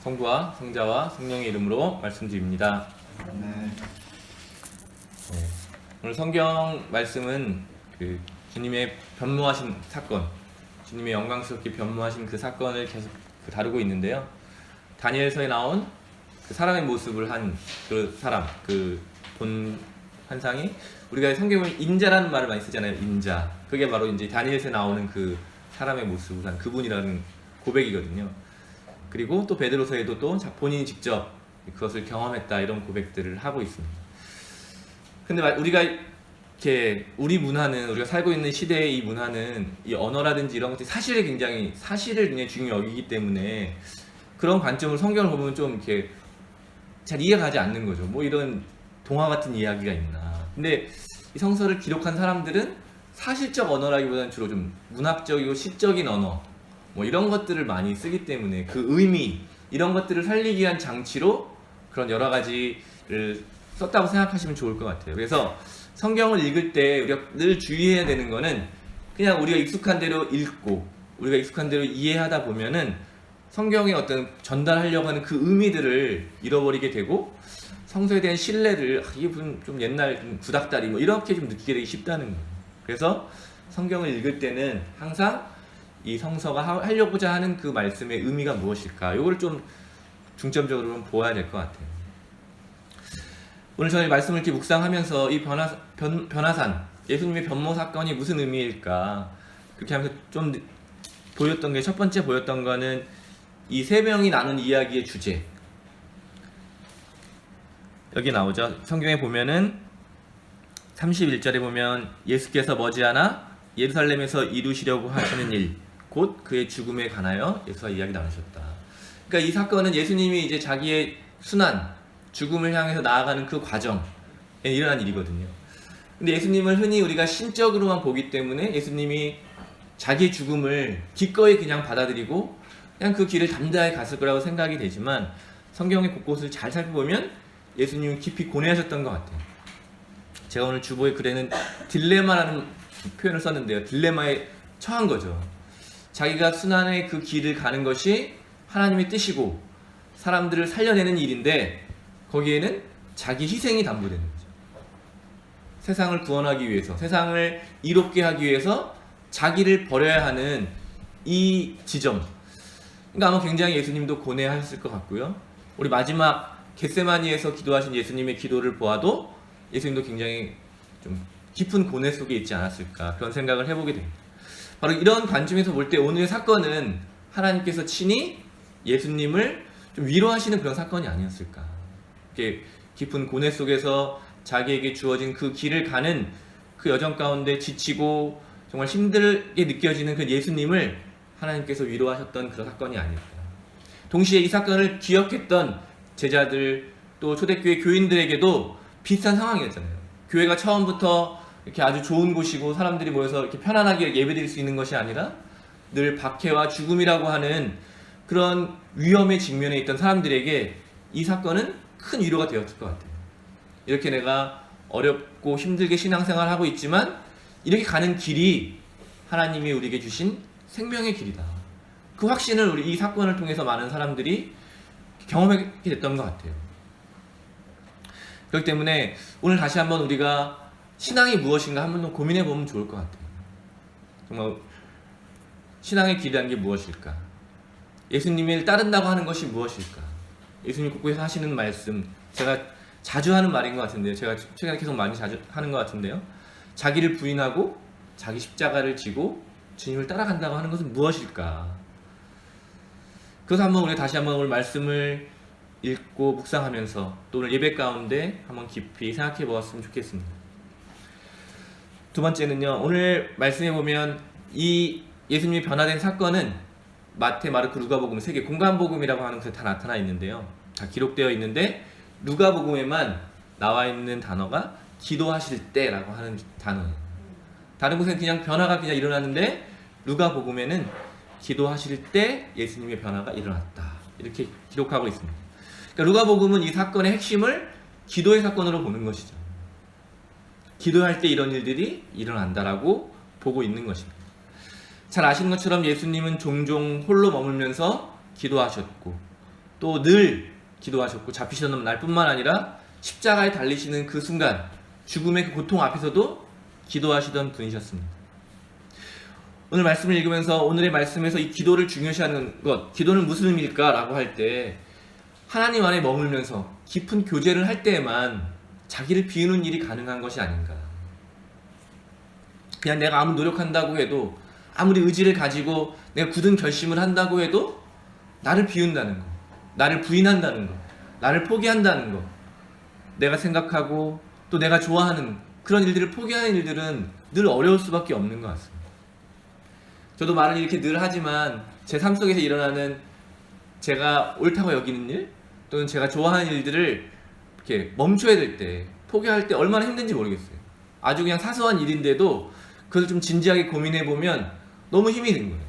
성부와 성자와 성령의 이름으로 말씀드립니다. 네. 오늘 성경 말씀은 주님의 변모하신 사건, 주님의 영광스럽게 변모하신 그 사건을 계속 다루고 있는데요. 다니엘서에 나온 그 사람의 모습을 한 그 사람, 그 본 환상이 우리가 성경을 인자라는 말을 많이 쓰잖아요. 인자. 그게 바로 이제 다니엘서에 나오는 그 사람의 모습을 한 그분이라는 고백이거든요. 그리고 또 베드로서에도 또 본인이 직접 그것을 경험했다 이런 고백들을 하고 있습니다. 근데 우리가 이렇게 우리 문화는 우리가 살고 있는 시대의 이 문화는 이 언어라든지 이런 것들이 사실을 굉장히 중요히 여기기 때문에 그런 관점으로 성경을 보면 좀 이렇게 잘 이해가 가지 않는 거죠. 뭐 이런 동화 같은 이야기가 있나. 근데 이 성서를 기록한 사람들은 사실적 언어라기보다는 주로 좀 문학적이고 시적인 언어 뭐 이런 것들을 많이 쓰기 때문에 그 의미 이런 것들을 살리기 위한 장치로 그런 여러 가지를 썼다고 생각하시면 좋을 것 같아요. 그래서 성경을 읽을 때 우리가 늘 주의해야 되는 거는 그냥 우리가 익숙한 대로 읽고 우리가 익숙한 대로 이해하다 보면은 성경의 어떤 전달하려고 하는 그 의미들을 잃어버리게 되고 성서에 대한 신뢰를 이게 무슨 좀 옛날 구닥다리 뭐 이렇게 좀 느끼게 되기 쉽다는 거예요. 그래서 성경을 읽을 때는 항상 이 성서가 하려고자 하는 그 말씀의 의미가 무엇일까 이걸 좀 중점적으로 보아야 될 것 같아요. 오늘 저희 말씀을 이렇게 묵상하면서 이 변화산 예수님의 변모 사건이 무슨 의미일까 그렇게 하면서 좀 보였던 게 첫 번째 보였던 거는 이 세 명이 나눈 이야기의 주제 여기 나오죠. 성경에 보면은 31절에 보면 예수께서 머지않아 예루살렘에서 이루시려고 하시는 일 곧 그의 죽음에 관하여 예수가 이야기 나누셨다. 그러니까 이 사건은 예수님이 이제 자기의 순환 죽음을 향해서 나아가는 그 과정에 일어난 일이거든요. 근데 예수님을 흔히 우리가 신적으로만 보기 때문에 예수님이 자기의 죽음을 기꺼이 그냥 받아들이고 그냥 그 길을 담대하게 갔을 거라고 생각이 되지만 성경의 곳곳을 잘 살펴보면 예수님은 깊이 고뇌하셨던 것 같아요. 제가 오늘 주보의 글에는 딜레마라는 표현을 썼는데요. 딜레마에 처한 거죠. 자기가 순환의 그 길을 가는 것이 하나님의 뜻이고 사람들을 살려내는 일인데 거기에는 자기 희생이 담보되는 거죠. 세상을 구원하기 위해서, 세상을 이롭게 하기 위해서 자기를 버려야 하는 이 지점. 그러니까 아마 굉장히 예수님도 고뇌하셨을 것 같고요. 우리 마지막 겟세마니에서 기도하신 예수님의 기도를 보아도 예수님도 굉장히 좀 깊은 고뇌 속에 있지 않았을까 그런 생각을 해보게 됩니다. 바로 이런 관점에서 볼 때 오늘의 사건은 하나님께서 친히 예수님을 좀 위로하시는 그런 사건이 아니었을까. 이렇게 깊은 고뇌 속에서 자기에게 주어진 그 길을 가는 그 여정 가운데 지치고 정말 힘들게 느껴지는 그 예수님을 하나님께서 위로하셨던 그런 사건이 아닐까. 동시에 이 사건을 기억했던 제자들 또 초대교회 교인들에게도 비슷한 상황이었잖아요. 교회가 처음부터 이렇게 아주 좋은 곳이고 사람들이 모여서 이렇게 편안하게 예배드릴 수 있는 것이 아니라 늘 박해와 죽음이라고 하는 그런 위험에 직면해 있던 사람들에게 이 사건은 큰 위로가 되었을 것 같아요. 이렇게 내가 어렵고 힘들게 신앙생활을 하고 있지만 이렇게 가는 길이 하나님이 우리에게 주신 생명의 길이다. 그 확신을 우리 이 사건을 통해서 많은 사람들이 경험하게 됐던 것 같아요. 그렇기 때문에 오늘 다시 한번 우리가 신앙이 무엇인가 한번 더 고민해 보면 좋을 것 같아요. 정말 신앙의 길이라는 게 무엇일까? 예수님을 따른다고 하는 것이 무엇일까? 예수님 곳곳에서 하시는 말씀, 제가 자주 하는 말인 것 같은데요. 제가 최근에 계속 많이 자주 하는 것 같은데요. 자기를 부인하고 자기 십자가를 지고 주님을 따라간다고 하는 것은 무엇일까? 그래서 한번 우리 다시 한번 오늘 말씀을 읽고 묵상하면서 또 오늘 예배 가운데 한번 깊이 생각해 보았으면 좋겠습니다. 두 번째는요. 오늘 말씀해 보면 이 예수님이 변화된 사건은 마태, 마르코, 누가복음 세 개 공간복음이라고 하는 것에 다 나타나 있는데요. 다 기록되어 있는데 누가복음에만 나와 있는 단어가 기도하실 때라고 하는 단어예요. 다른 곳은 그냥 변화가 그냥 일어났는데 누가복음에는 기도하실 때 예수님의 변화가 일어났다. 이렇게 기록하고 있습니다. 그러니까 누가복음은 이 사건의 핵심을 기도의 사건으로 보는 것이죠. 기도할 때 이런 일들이 일어난다라고 보고 있는 것입니다. 잘 아시는 것처럼 예수님은 종종 홀로 머물면서 기도하셨고 또 늘 기도하셨고 잡히시던 날뿐만 아니라 십자가에 달리시는 그 순간 죽음의 그 고통 앞에서도 기도하시던 분이셨습니다. 오늘 말씀을 읽으면서 오늘의 말씀에서 이 기도를 중요시하는 것, 기도는 무슨 의미일까? 라고 할 때 하나님 안에 머물면서 깊은 교제를 할 때에만 자기를 비우는 일이 가능한 것이 아닌가. 그냥 내가 아무리 노력한다고 해도, 아무리 의지를 가지고 내가 굳은 결심을 한다고 해도 나를 비운다는 거, 나를 부인한다는 거, 나를 포기한다는 거, 내가 생각하고 또 내가 좋아하는 그런 일들을 포기하는 일들은 늘 어려울 수밖에 없는 것 같습니다. 저도 말을 이렇게 늘 하지만 제 삶 속에서 일어나는 제가 옳다고 여기는 일 또는 제가 좋아하는 일들을 이렇게 멈춰야 될 때, 포기할 때 얼마나 힘든지 모르겠어요. 아주 그냥 사소한 일인데도 그걸 좀 진지하게 고민해 보면 너무 힘이 든 거예요.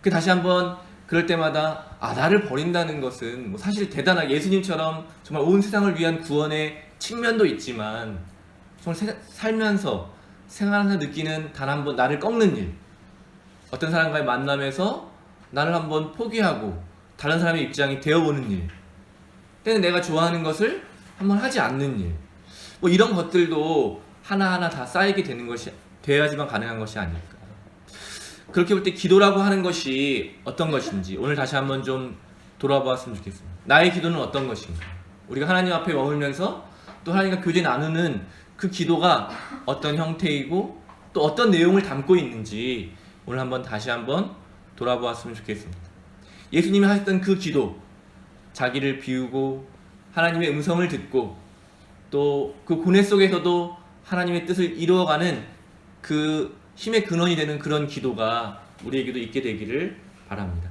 그 다시 한번 그럴 때마다 나를 버린다는 것은 뭐 사실 대단하게 예수님처럼 정말 온 세상을 위한 구원의 측면도 있지만 정말 살면서 생활하면서 느끼는 단 한 번 나를 꺾는 일, 어떤 사람과의 만남에서 나를 한번 포기하고 다른 사람의 입장이 되어보는 일, 때는 내가 좋아하는 것을 한번 하지 않는 일, 뭐 이런 것들도 하나하나 다 쌓이게 되는 것이 돼야지만 가능한 것이 아닐까. 그렇게 볼 때 기도라고 하는 것이 어떤 것인지 오늘 다시 한번 좀 돌아보았으면 좋겠습니다. 나의 기도는 어떤 것인가? 우리가 하나님 앞에 머물면서 또 하나님과 교제 나누는 그 기도가 어떤 형태이고 또 어떤 내용을 담고 있는지 오늘 한번 다시 한번 돌아보았으면 좋겠습니다. 예수님이 하셨던 그 기도, 자기를 비우고 하나님의 음성을 듣고 또 그 고뇌 속에서도 하나님의 뜻을 이루어가는 그 힘의 근원이 되는 그런 기도가 우리에게도 있게 되기를 바랍니다.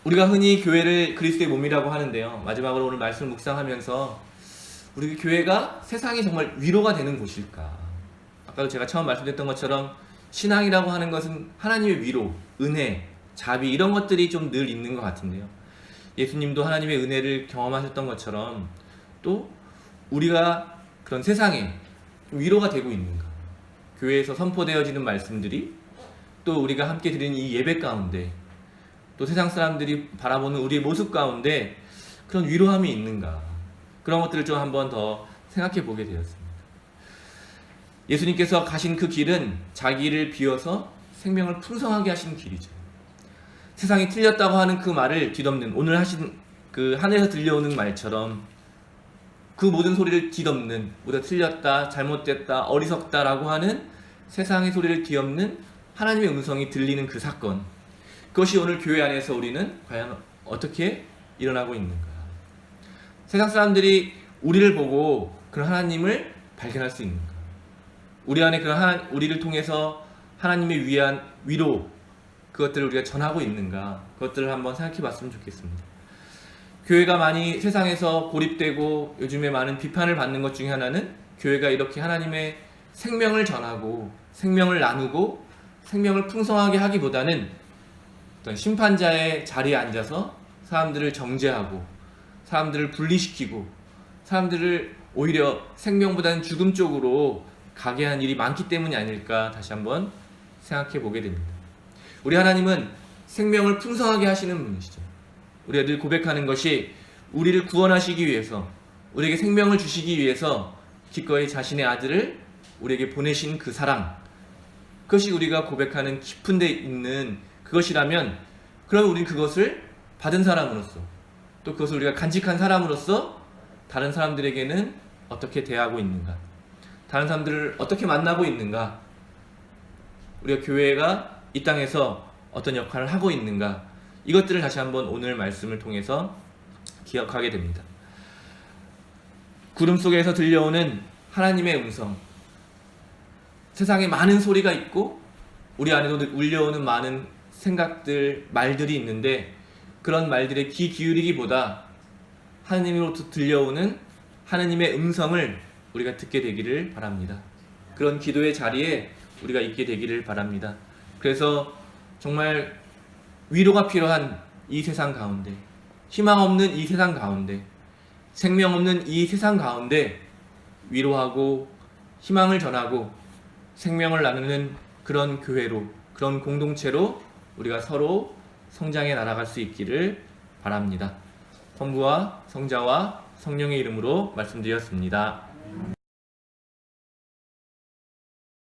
우리가 흔히 교회를 그리스도의 몸이라고 하는데요, 마지막으로 오늘 말씀을 묵상하면서 우리 교회가 세상이 정말 위로가 되는 곳일까? 아까도 제가 처음 말씀드렸던 것처럼 신앙이라고 하는 것은 하나님의 위로, 은혜, 자비 이런 것들이 좀 늘 있는 것 같은데요, 예수님도 하나님의 은혜를 경험하셨던 것처럼 또 우리가 그런 세상에 위로가 되고 있는가? 교회에서 선포되어지는 말씀들이 또 우리가 함께 드리는 이 예배 가운데 또 세상 사람들이 바라보는 우리의 모습 가운데 그런 위로함이 있는가? 그런 것들을 좀 한번 더 생각해 보게 되었습니다. 예수님께서 가신 그 길은 자기를 비워서 생명을 풍성하게 하시는 길이죠. 세상이 틀렸다고 하는 그 말을 뒤덮는, 오늘 하신 그 하늘에서 들려오는 말처럼 그 모든 소리를 뒤덮는, 모두 틀렸다, 잘못됐다, 어리석다라고 하는 세상의 소리를 뒤엎는 하나님의 음성이 들리는 그 사건, 그것이 오늘 교회 안에서 우리는 과연 어떻게 일어나고 있는가? 세상 사람들이 우리를 보고 그런 하나님을 발견할 수 있는가? 우리 안에 그런 우리를 통해서 하나님의 위한 위로, 그것들을 우리가 전하고 있는가? 그것들을 한번 생각해 봤으면 좋겠습니다. 교회가 많이 세상에서 고립되고 요즘에 많은 비판을 받는 것 중에 하나는 교회가 이렇게 하나님의 생명을 전하고 생명을 나누고 생명을 풍성하게 하기보다는 어떤 심판자의 자리에 앉아서 사람들을 정죄하고 사람들을 분리시키고 사람들을 오히려 생명보다는 죽음 쪽으로 가게 한 일이 많기 때문이 아닐까 다시 한번 생각해 보게 됩니다. 우리 하나님은 생명을 풍성하게 하시는 분이시죠. 우리가 늘 고백하는 것이 우리를 구원하시기 위해서, 우리에게 생명을 주시기 위해서 기꺼이 자신의 아들을 우리에게 보내신 그 사랑, 그것이 우리가 고백하는 깊은 데 있는 그것이라면, 그럼 우리는 그것을 받은 사람으로서 또 그것을 우리가 간직한 사람으로서 다른 사람들에게는 어떻게 대하고 있는가, 다른 사람들을 어떻게 만나고 있는가, 우리가 교회가 이 땅에서 어떤 역할을 하고 있는가, 이것들을 다시 한번 오늘 말씀을 통해서 기억하게 됩니다. 구름 속에서 들려오는 하나님의 음성, 세상에 많은 소리가 있고 우리 안에도 울려오는 많은 생각들, 말들이 있는데 그런 말들에 귀 기울이기보다 하나님으로부터 들려오는 하나님의 음성을 우리가 듣게 되기를 바랍니다. 그런 기도의 자리에 우리가 있게 되기를 바랍니다. 그래서 정말 위로가 필요한 이 세상 가운데, 희망 없는 이 세상 가운데, 생명 없는 이 세상 가운데 위로하고 희망을 전하고 생명을 나누는 그런 교회로, 그런 공동체로 우리가 서로 성장해 나아갈 수 있기를 바랍니다. 성부와 성자와 성령의 이름으로 말씀드렸습니다.